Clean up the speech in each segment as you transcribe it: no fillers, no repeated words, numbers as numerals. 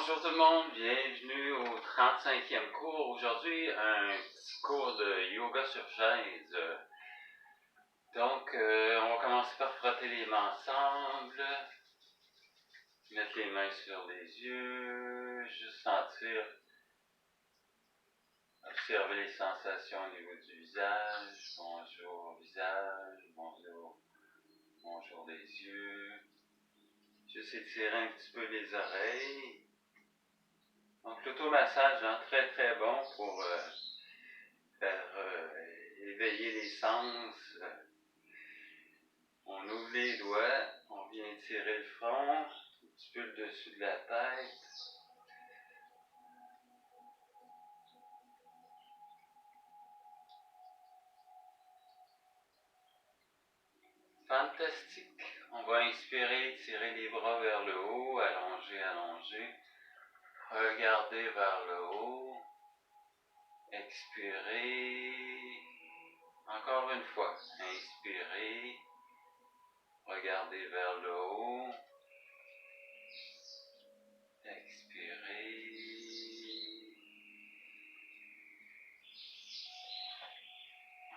Bonjour tout le monde, bienvenue au 35e cours. Aujourd'hui, un petit cours de yoga sur chaise. Donc, on va commencer par frotter les mains ensemble, mettre les mains sur les yeux, juste sentir, observer les sensations au niveau du visage. Bonjour visage, bonjour les yeux. Juste étirer un petit peu les oreilles. Donc l'automassage, très très bon pour faire éveiller les sens. On ouvre les doigts, on vient étirer le front, un petit peu le dessus de la tête. Fantastique. On va inspirer, tirer les bras vers le haut, allonger, allonger. Regardez vers le haut. Expirez. Encore une fois. Inspirez. Regardez vers le haut. Expirez.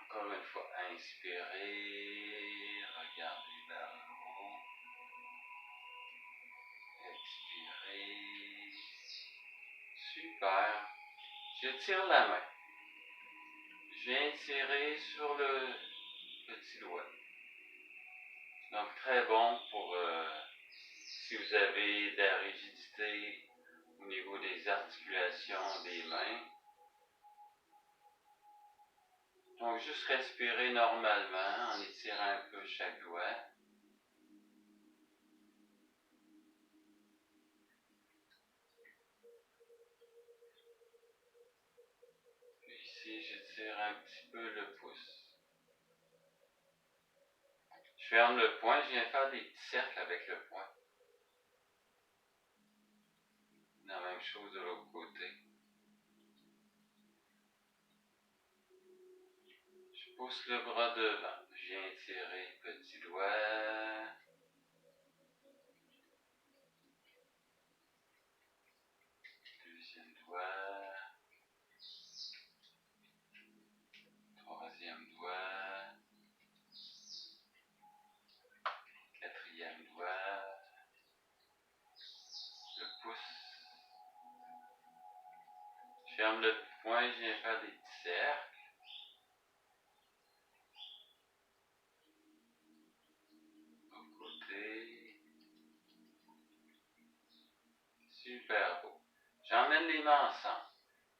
Encore une fois. Inspirez. Regardez vers le haut. Expirez. Super. Je tire la main. Je viens tirer sur le petit doigt. Donc très bon pour si vous avez de la rigidité au niveau des articulations des mains. Donc juste respirer normalement en étirant un peu chaque doigt. Puis ici, j'étire un petit peu le pouce. Je ferme le poing, je viens faire des petits cercles avec le poing. La même chose de l'autre côté. Je pousse le bras devant. Je viens étirer petit doigt. Deuxième doigt. Troisième doigt. Quatrième doigt. Le pouce. Je ferme le poing, je viens faire des petits cercles. Au côté. Super beau. J'emmène les mains ensemble.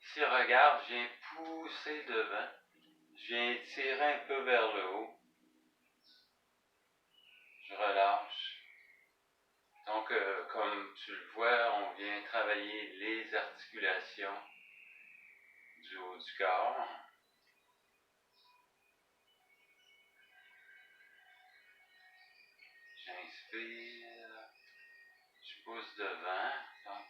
Ici, regarde, je viens pousser devant. Je viens tirer un peu vers le haut. Je relâche. Donc, comme tu le vois, on vient travailler les articulations du haut du corps. J'inspire. Je pousse devant. Donc,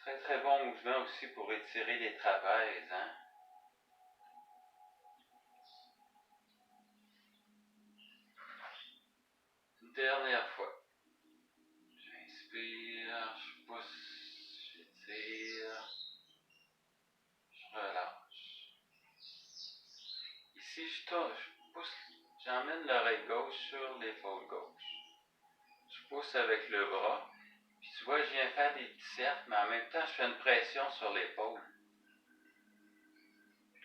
très très bon mouvement aussi pour étirer les trapèzes. Une dernière fois. J'inspire, je pousse, j'étire, je relâche. Ici, je pousse, j'emmène l'oreille gauche sur l'épaule gauche. Je pousse avec le bras. Puis tu vois, je viens faire des petits cercles, mais en même temps, je fais une pression sur l'épaule.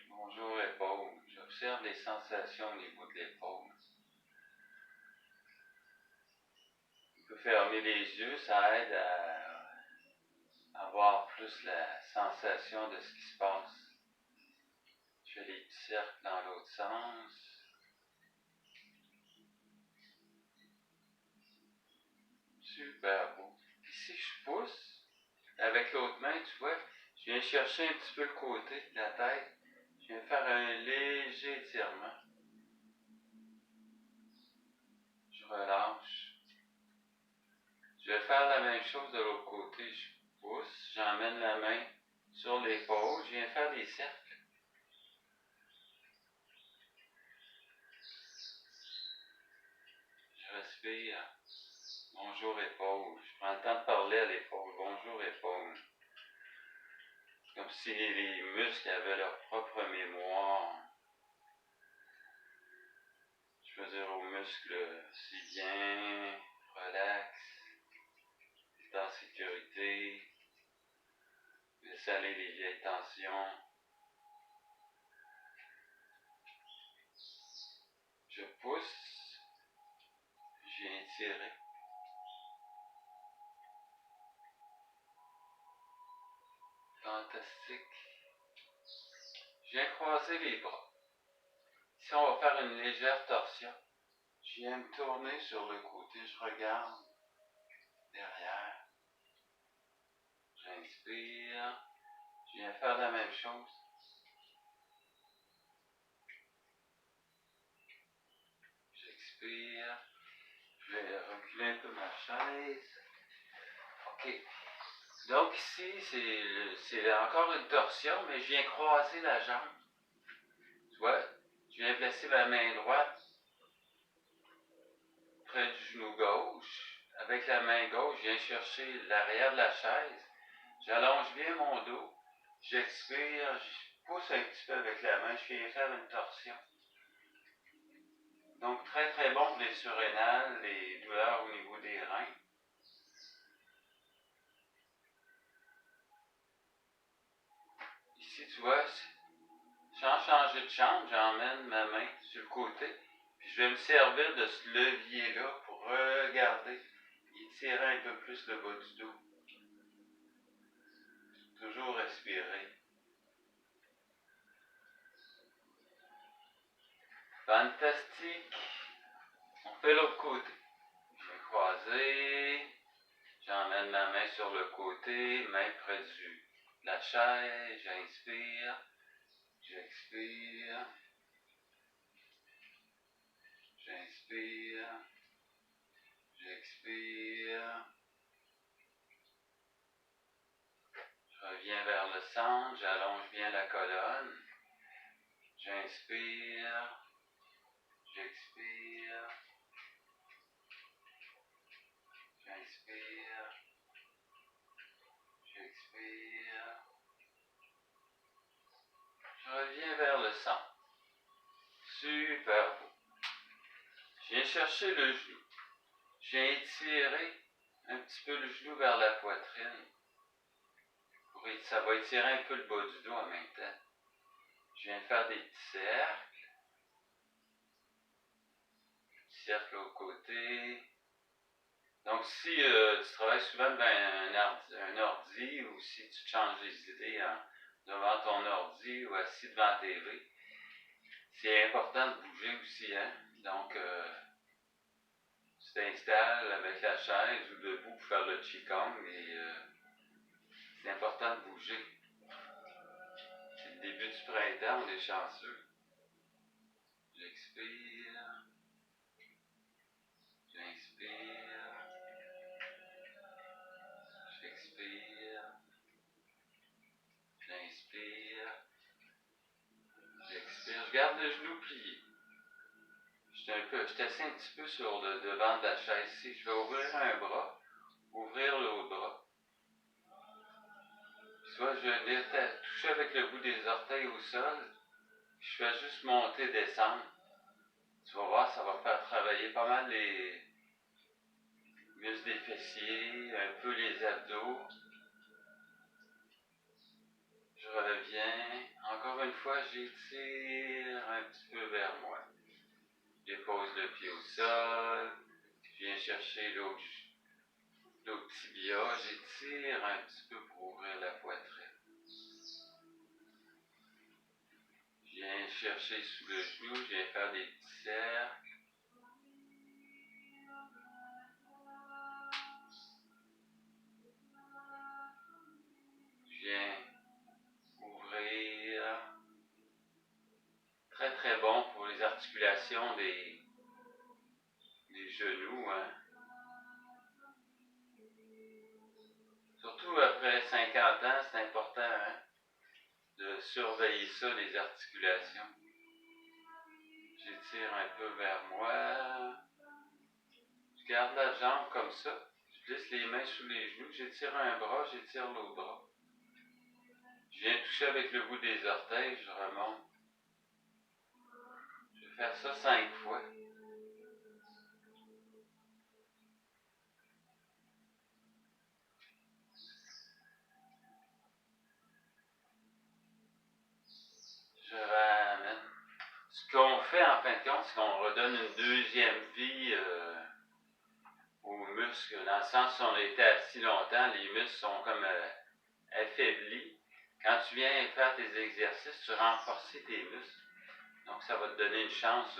Bonjour épaule. J'observe les sensations au niveau de l'épaule. On peut fermer les yeux, ça aide à avoir plus la sensation de ce qui se passe. Je fais des petits cercles dans l'autre sens. Super beau. Puis si je pousse, avec l'autre main, tu vois, je viens chercher un petit peu le côté de la tête. Je viens faire un léger étirement. Je relâche. Je vais faire la même chose de l'autre côté. Je pousse, j'emmène la main sur l'épaule. Je viens faire des cercles. Je respire. Bonjour épaule. Je prends le temps de parler à l'épaule. Bonjour épaule. Comme si les muscles avaient leur propre mémoire. Je veux dire aux muscles, c'est bien, relax, c'est en sécurité, laisse aller les vieilles tensions. Je pousse, je viens tirer. Fantastique. Je viens croiser les bras. Ici, on va faire une légère torsion. Je viens me tourner sur le côté, je regarde derrière. J'inspire. Je viens faire la même chose. J'expire. Je vais reculer un peu ma chaise. OK. Donc ici, c'est encore une torsion, mais je viens croiser la jambe. Tu vois, je viens placer ma main droite près du genou gauche. Avec la main gauche, je viens chercher l'arrière de la chaise. J'allonge bien mon dos. J'expire, je pousse un petit peu avec la main. Je viens faire une torsion. Donc très très bon pour les surrénales, les douleurs au niveau des reins. Ici, tu vois, sans changer de chambre, j'emmène ma main sur le côté. Puis je vais me servir de ce levier-là pour regarder, étirer un peu plus le bas du dos. Toujours respirer. Fantastique. On fait l'autre côté. Je vais croiser. J'emmène ma main sur le côté, main près de la chaise. J'inspire. J'expire. J'inspire. J'expire. Je reviens vers le centre, j'allonge bien la colonne. J'inspire. J'expire. J'inspire. J'expire. Je reviens vers le centre. Super beau. Je viens chercher le genou. Je viens étirer un petit peu le genou vers la poitrine. Ça va étirer un peu le bas du dos en même temps. Je viens de faire des petits cercles. Cercle au côté. Donc si tu travailles souvent devant un ordi ou si tu changes les idées devant ton ordi ou assis devant la TV, c'est important de bouger aussi. Hein? Donc tu t'installes avec la chaise ou debout pour faire le qigong et c'est important de bouger. C'est le début du printemps, on est chanceux. J'expire. J'inspire. J'expire. J'inspire. J'expire. Je garde le genou plié. Je t'assieds un petit peu sur le devant de la chaise ici. Je vais ouvrir un bras, ouvrir l'autre bras. Soit je vais toucher avec le bout des orteils au sol. Je fais juste monter, descendre. Tu vas voir, ça va faire travailler pas mal les muscles des fessiers, un peu les abdos. Je reviens. Encore une fois, j'étire un petit peu vers moi. Je dépose le pied au sol. Je viens chercher l'autre tibia. J'étire un petit peu pour ouvrir la poitrine. Je viens chercher sous le genou. Je viens faire des petits cercles. Je viens ouvrir. Très très bon pour les articulations des genoux. Hein. Surtout après 50 ans, c'est important hein, de surveiller ça, les articulations. J'étire un peu vers moi. Je Je garde la jambe comme ça. Je glisse les mains sous les genoux. J'étire un bras, j'étire l'autre bras. Je viens toucher avec le bout des orteils, je remonte. Je vais faire ça 5 fois. Je ramène. Ce qu'on fait en fin de compte, c'est qu'on redonne une deuxième vie aux muscles. Dans le sens où on a été assis longtemps, les muscles sont comme affaiblis. Quand tu viens faire tes exercices, tu renforces tes muscles. Donc ça va te donner une chance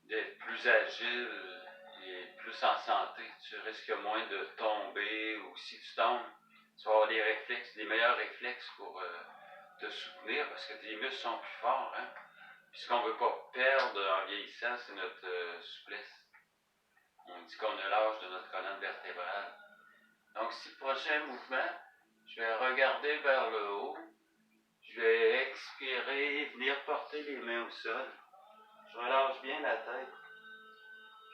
d'être plus agile et plus en santé. Tu risques moins de tomber ou si tu tombes, tu vas avoir des réflexes, des meilleurs réflexes pour te soutenir parce que tes muscles sont plus forts. Hein? Puis ce qu'on ne veut pas perdre en vieillissant, c'est notre souplesse. On dit qu'on a l'âge de notre colonne vertébrale. Donc, si le prochain mouvement, je vais regarder vers le haut, je vais expirer, venir porter les mains au sol. Je relâche bien la tête.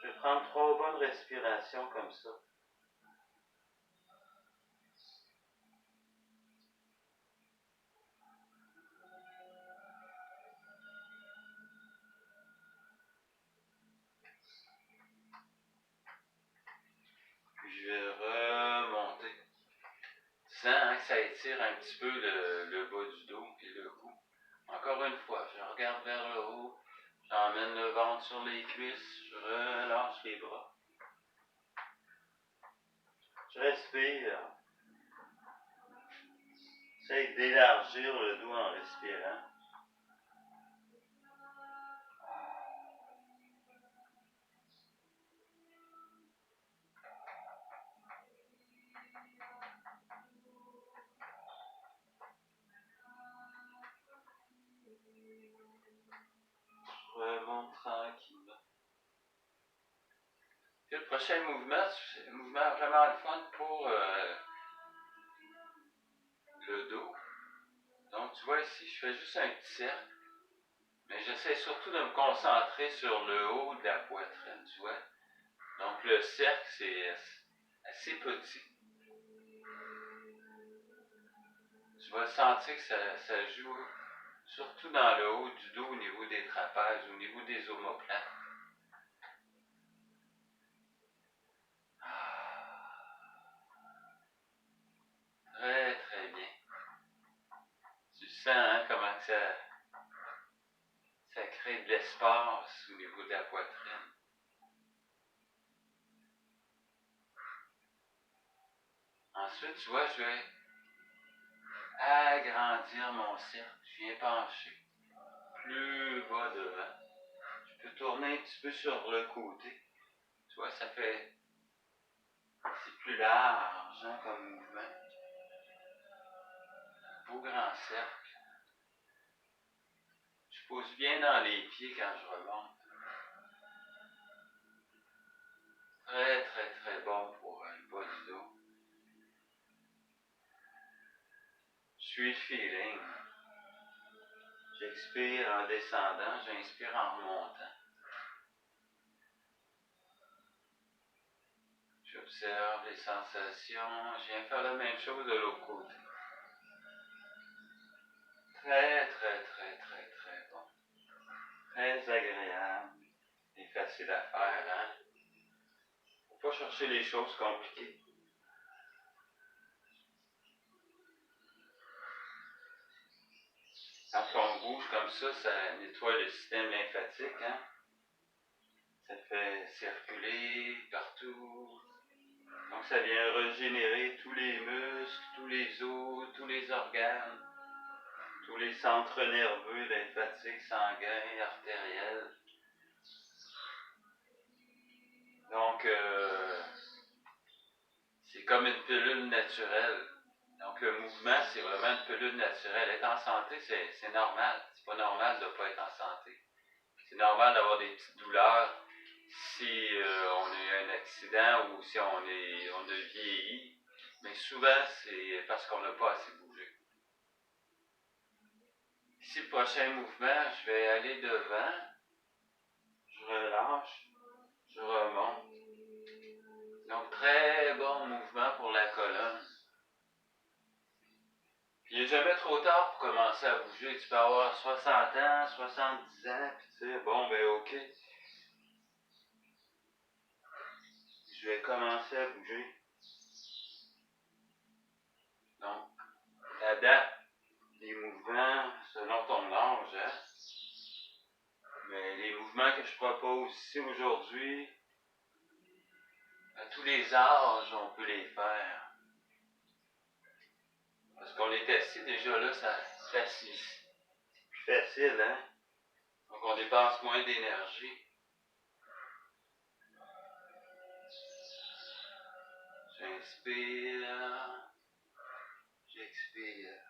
Je vais prendre 3 bonnes respirations comme ça. Puis je vais remonter. Tu sens hein, que ça étire un petit peu le bas du dos et le cou. Encore une fois, je regarde vers le haut, j'emmène le ventre sur les cuisses, je relâche les bras. Je respire. J'essaie d'élargir le dos en respirant. Je remonte tranquillement. Puis le prochain mouvement, c'est un mouvement vraiment le fun pour le dos. Donc tu vois ici, je fais juste un petit cercle. Mais j'essaie surtout de me concentrer sur le haut de la poitrine, tu vois. Donc le cercle, c'est assez petit. Tu vas sentir que ça joue surtout dans le haut du dos, au niveau des trapèzes, au niveau des omoplates. Très très bien. Tu sens hein, comment ça crée de l'espace au niveau de la poitrine. Ensuite, tu vois, je vais agrandir mon cercle. Je viens pencher plus bas devant. Je peux tourner un petit peu sur le côté. Tu vois, ça fait... C'est plus large hein, comme mouvement. Un beau grand cercle. Je pousse bien dans les pieds quand je remonte. Très, très, très bon pour le bas du dos. Je suis le feeling. J'expire en descendant, j'inspire en remontant. J'observe les sensations. Je viens faire la même chose de l'autre côté. Très, très, très, très, très bon. Très agréable et facile à faire, hein? Faut pas chercher les choses compliquées. Quand on bouge comme ça nettoie le système lymphatique, hein? Ça fait circuler partout. Donc ça vient régénérer tous les muscles, tous les os, tous les organes, tous les centres nerveux, lymphatiques, sanguins, artériels. Donc c'est comme une pilule naturelle. Donc le mouvement, c'est vraiment une pilule naturelle. Être en santé, c'est normal. C'est pas normal de ne pas être en santé. C'est normal d'avoir des petites douleurs si on a eu un accident ou si on a vieilli. Mais souvent, c'est parce qu'on n'a pas assez bougé. Ici, le prochain mouvement, je vais aller devant. Je relâche. je remonte. Donc, très bon mouvement pour la colonne. Puis, il n'est jamais trop tard pour commencer à bouger. Tu peux avoir 60 ans, 70 ans, puis tu sais, bon, ben ok. Je vais commencer à bouger. Donc, adapte les mouvements selon ton âge, hein? Mais les mouvements que je propose ici aujourd'hui, à tous les âges, on peut les faire. Parce qu'on est assis déjà là, c'est assis. Plus facile, hein? Donc on dépense moins d'énergie. J'inspire, j'expire.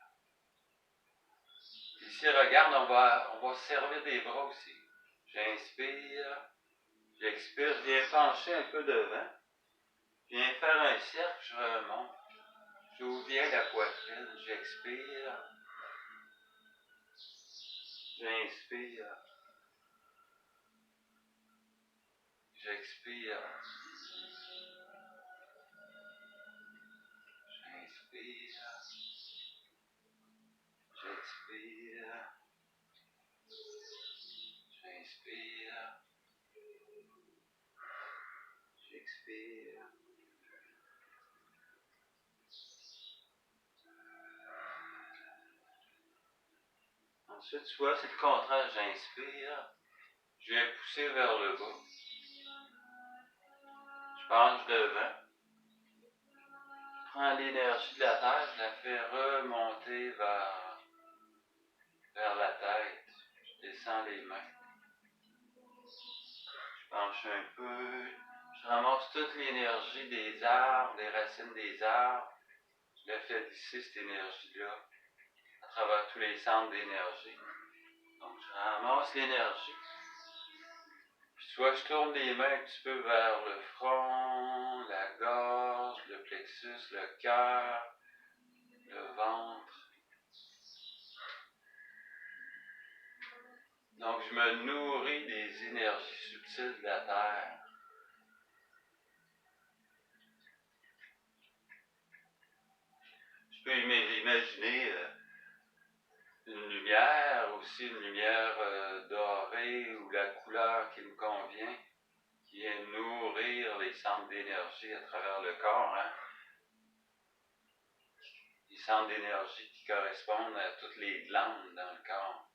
Ici, regarde, on va se servir des bras aussi. J'inspire, j'expire, je viens pencher un peu devant. Je viens faire un cercle, je remonte. J'ouvre bien la poitrine, j'expire. J'inspire. J'expire. J'inspire. J'expire. J'inspire. J'expire. Ensuite, tu vois, c'est le contraire. J'inspire. Je viens pousser vers le bas. Je penche devant. Je prends l'énergie de la terre, je la fais remonter vers la tête. Je descends les mains. Je penche un peu. Je ramasse toute l'énergie des arbres, des racines des arbres. Je la fais glisser cette énergie-là à travers tous les centres d'énergie. Donc, je ramasse l'énergie. Puis, tu vois, je tourne les mains un petit peu vers le front, la gorge, le plexus, le cœur, le ventre. Donc, je me nourris des énergies subtiles de la Terre. Je peux imaginer une lumière, aussi une lumière dorée ou la couleur qui me convient, qui vient nourrir les centres d'énergie à travers le corps. Hein? Les centres d'énergie qui correspondent à toutes les glandes dans le corps.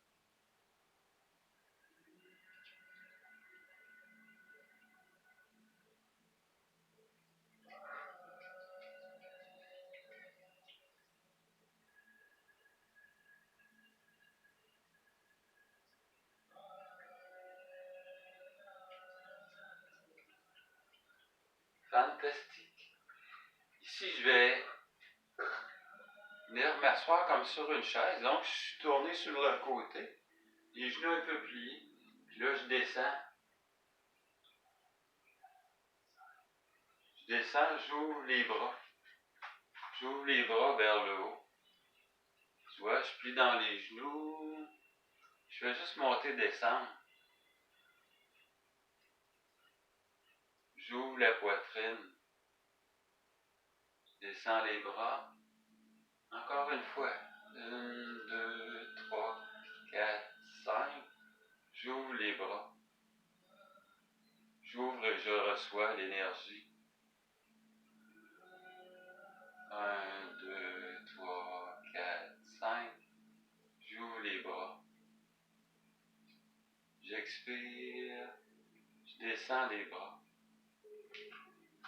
Fantastique. Ici, je vais venir m'asseoir comme sur une chaise. Donc, je suis tourné sur le côté, les genoux un peu pliés. Puis là, je descends. Je descends, j'ouvre les bras. J'ouvre les bras vers le haut. Tu vois, je plie dans les genoux. Je fais juste monter, descendre. J'ouvre la poitrine. Je descends les bras. Encore une fois. 1, 2, 3, 4, 5. J'ouvre les bras. J'ouvre et je reçois l'énergie. 1, 2, 3, 4, 5. J'ouvre les bras. J'expire. Je descends les bras.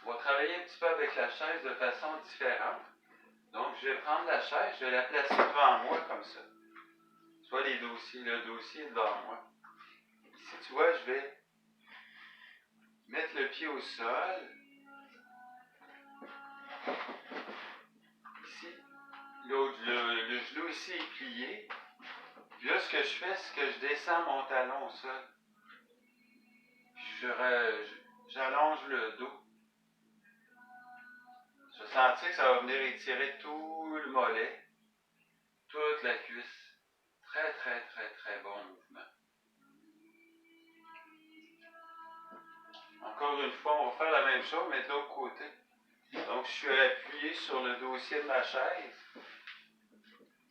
On va travailler un petit peu avec la chaise de façon différente. Donc, je vais prendre la chaise, je vais la placer devant moi comme ça. Tu vois les dossiers, le dossier est devant moi. Ici, tu vois, je vais mettre le pied au sol. Ici, le genou ici est plié. Puis là, ce que je fais, c'est que je descends mon talon au sol. Puis j'allonge le dos. Je vais sentir que ça va venir étirer tout le mollet, toute la cuisse. Très, très, très, très bon mouvement. Encore une fois, on va faire la même chose, mais de l'autre côté. Donc, je suis appuyé sur le dossier de ma chaise.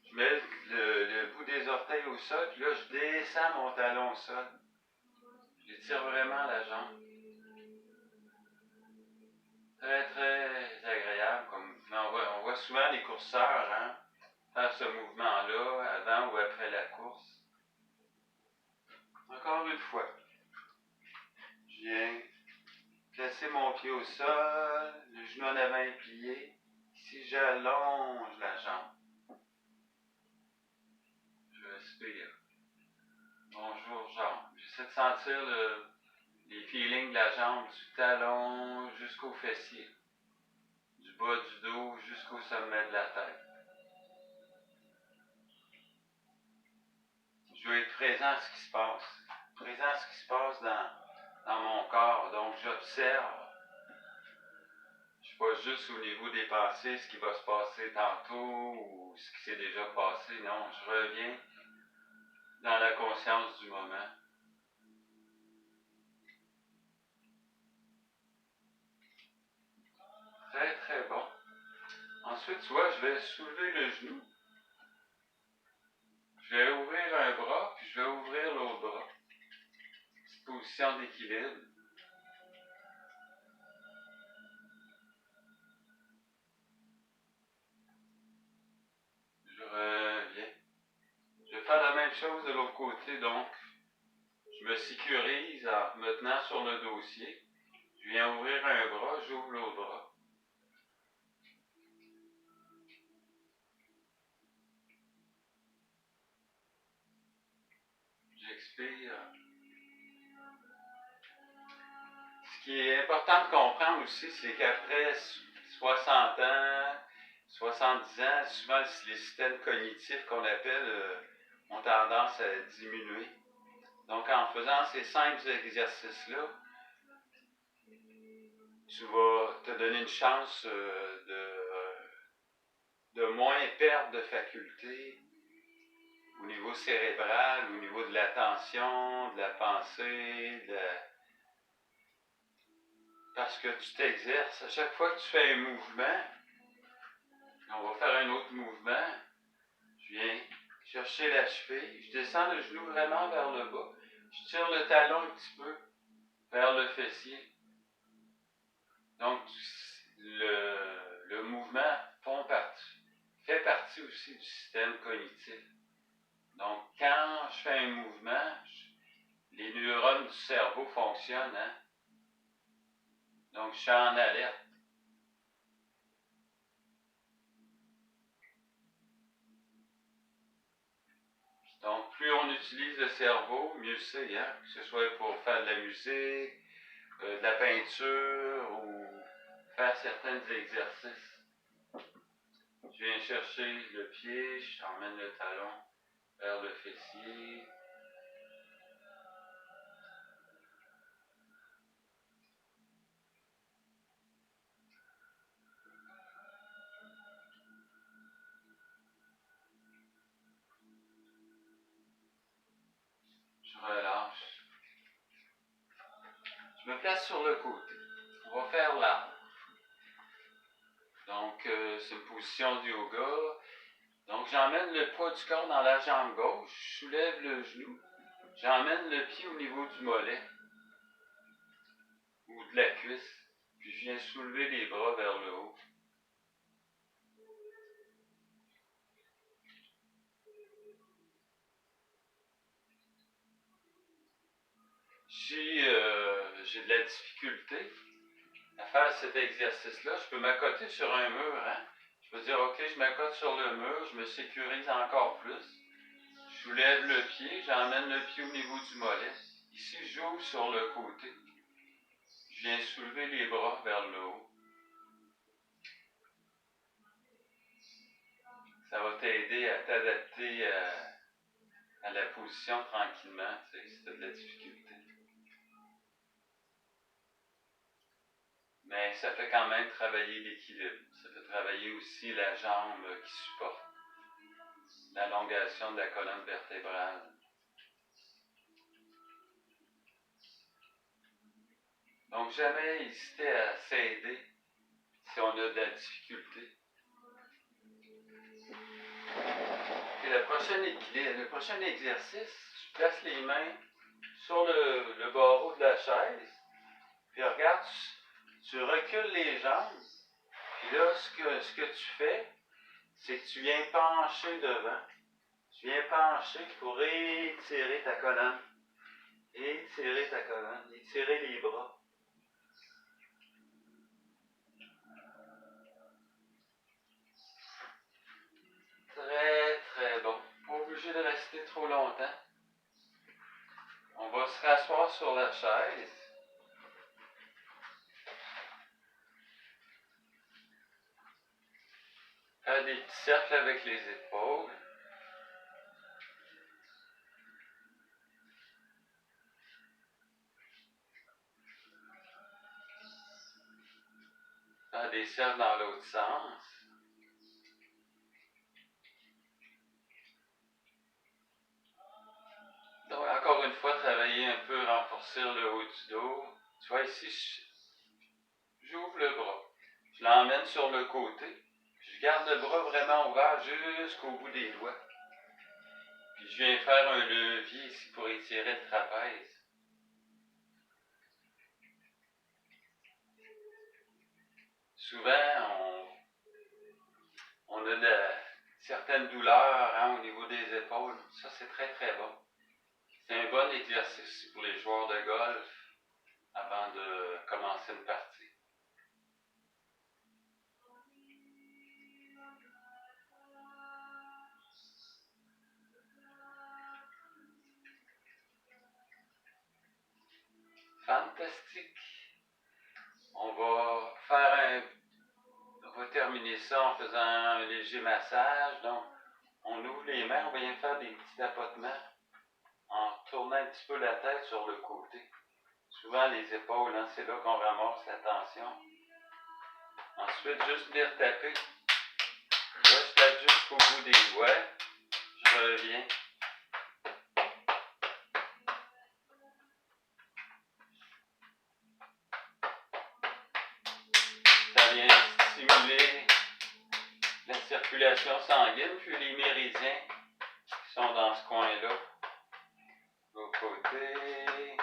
Je mets le bout des orteils au sol, puis là, je descends mon talon au sol. J'étire vraiment la jambe. Très, très agréable comme mouvement. On voit souvent les courseurs faire ce mouvement-là avant ou après la course. Encore une fois, je viens placer mon pied au sol, le genou en avant est plié. Ici, j'allonge la jambe. Je respire. Bonjour, jambe. J'essaie de sentir les feelings de la jambe du talon jusqu'au fessier, du bas du dos jusqu'au sommet de la tête. Je veux être présent à ce qui se passe, présent à ce qui se passe dans mon corps. Donc, j'observe. Je ne suis pas juste au niveau des pensées, ce qui va se passer tantôt ou ce qui s'est déjà passé. Non, je reviens dans la conscience du moment. Très, très bon. Ensuite, tu vois, je vais soulever le genou. Je vais ouvrir un bras, puis je vais ouvrir l'autre bras. Petite position d'équilibre. Je reviens. Je vais faire la même chose de l'autre côté, donc je me sécurise en me tenant sur le dossier. Je viens ouvrir un bras, j'ouvre l'autre bras. J'expire. Ce qui est important de comprendre aussi, c'est qu'après 60 ans, 70 ans, souvent les systèmes cognitifs qu'on appelle ont tendance à diminuer. Donc en faisant ces simples exercices-là, tu vas te donner une chance de moins perdre de facultés au niveau cérébral, au niveau de l'attention, de la pensée, parce que tu t'exerces. À chaque fois que tu fais un mouvement, on va faire un autre mouvement, je viens chercher la cheville, je descends le genou vraiment vers le bas, je tire le talon un petit peu vers le fessier. Donc, le mouvement fait partie aussi du système cognitif. Donc, quand je fais un mouvement, les neurones du cerveau fonctionnent. Donc, je suis en alerte. Donc, plus on utilise le cerveau, mieux c'est, que ce soit pour faire de la musique, de la peinture ou faire certains exercices. Je viens chercher le pied, j'emmène le talon vers le fessier. Je relâche. Je me place sur le côté. On va faire l'arbre. Donc, c'est une position du yoga. Donc, j'emmène le poids du corps dans la jambe gauche, je soulève le genou, j'emmène le pied au niveau du mollet ou de la cuisse, puis je viens soulever les bras vers le haut. Si j'ai de la difficulté à faire cet exercice-là, je peux m'accoter sur un mur. Je peux dire, OK, je m'accote sur le mur, je me sécurise encore plus. Je soulève le pied, j'emmène le pied au niveau du mollet. Ici, j'ouvre sur le côté. Je viens soulever les bras vers le haut. Ça va t'aider à t'adapter à la position tranquillement, si tu as de la difficulté. Mais ça fait quand même travailler l'équilibre. Ça fait travailler aussi la jambe qui supporte l'allongation de la colonne vertébrale. Donc jamais hésiter à s'aider si on a de la difficulté. Et le prochain exercice, je place les mains sur le barreau de la chaise. Puis regarde, tu recules les jambes. Puis là, ce que tu fais, c'est que tu viens pencher devant. Tu viens pencher pour étirer ta colonne. Étirer ta colonne. Étirer les bras. Très, très bon. Pas obligé de rester trop longtemps. On va se rasseoir sur la chaise. Faire des petits cercles avec les épaules. Faire des cercles dans l'autre sens. Donc, encore une fois, travailler un peu, renforcer le haut du dos. Tu vois, ici, j'ouvre le bras. Je l'emmène sur le côté. Je garde le bras vraiment ouvert jusqu'au bout des doigts. Puis je viens faire un levier ici pour étirer le trapèze. Souvent, on a certaines douleurs au niveau des épaules. Ça, c'est très, très bon. C'est un bon exercice pour les joueurs de golf avant de commencer une partie. Fantastique. On va terminer ça en faisant un léger massage. Donc, on ouvre les mains, on vient faire des petits tapotements en tournant un petit peu la tête sur le côté. Souvent les épaules, c'est là qu'on ramasse la tension. Ensuite, juste venir taper. Là, je tape jusqu'au bout des doigts. Je reviens. Ça vient stimuler la circulation sanguine, puis les méridiens qui sont dans ce coin-là. Au côté.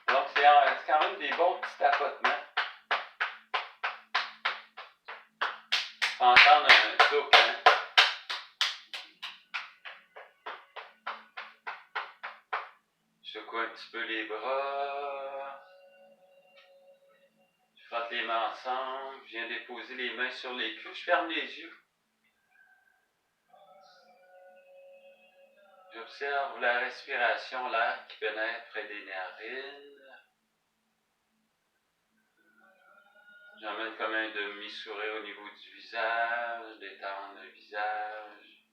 Donc, c'est quand même des bons petits tapotements. On peut entendre un souffle, Je secoue un petit peu les bras. Je frotte les mains ensemble. Je viens déposer les mains sur les cuisses. Je ferme les yeux. J'observe la respiration, l'air qui pénètre près des narines. J'emmène comme un demi-sourire au niveau du visage, détendre le visage.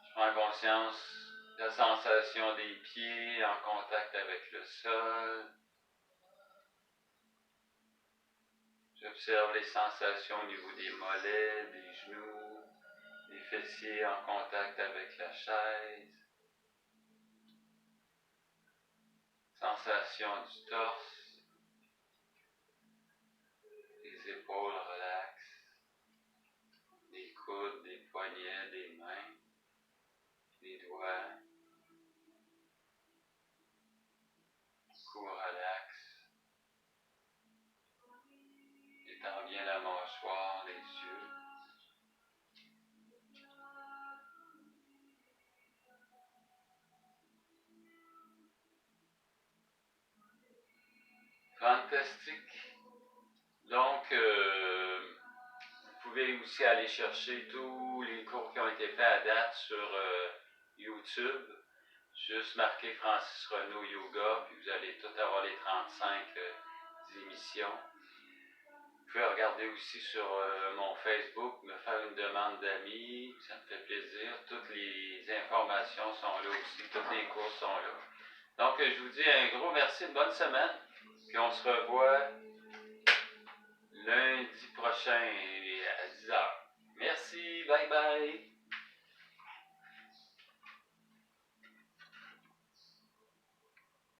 Je prends conscience de la sensation des pieds en contact avec le sol. J'observe les sensations au niveau des mollets, des genoux, des fessiers en contact avec la chaise. Sensation du torse, des épaules relaxes, des coudes, des poignets, des mains, des doigts, cou relax. Étends bien la mâchoire, les yeux. Fantastique. Donc, vous pouvez aussi aller chercher tous les cours qui ont été faits à date sur YouTube. Juste marquer Francis Renaud Yoga, puis vous allez tout avoir les 35 émissions. Vous pouvez regarder aussi sur mon Facebook, me faire une demande d'amis, ça me fait plaisir. Toutes les informations sont là aussi, tous les cours sont là. Donc, je vous dis un gros merci, une bonne semaine, puis on se revoit lundi prochain à 10h. Merci, bye bye!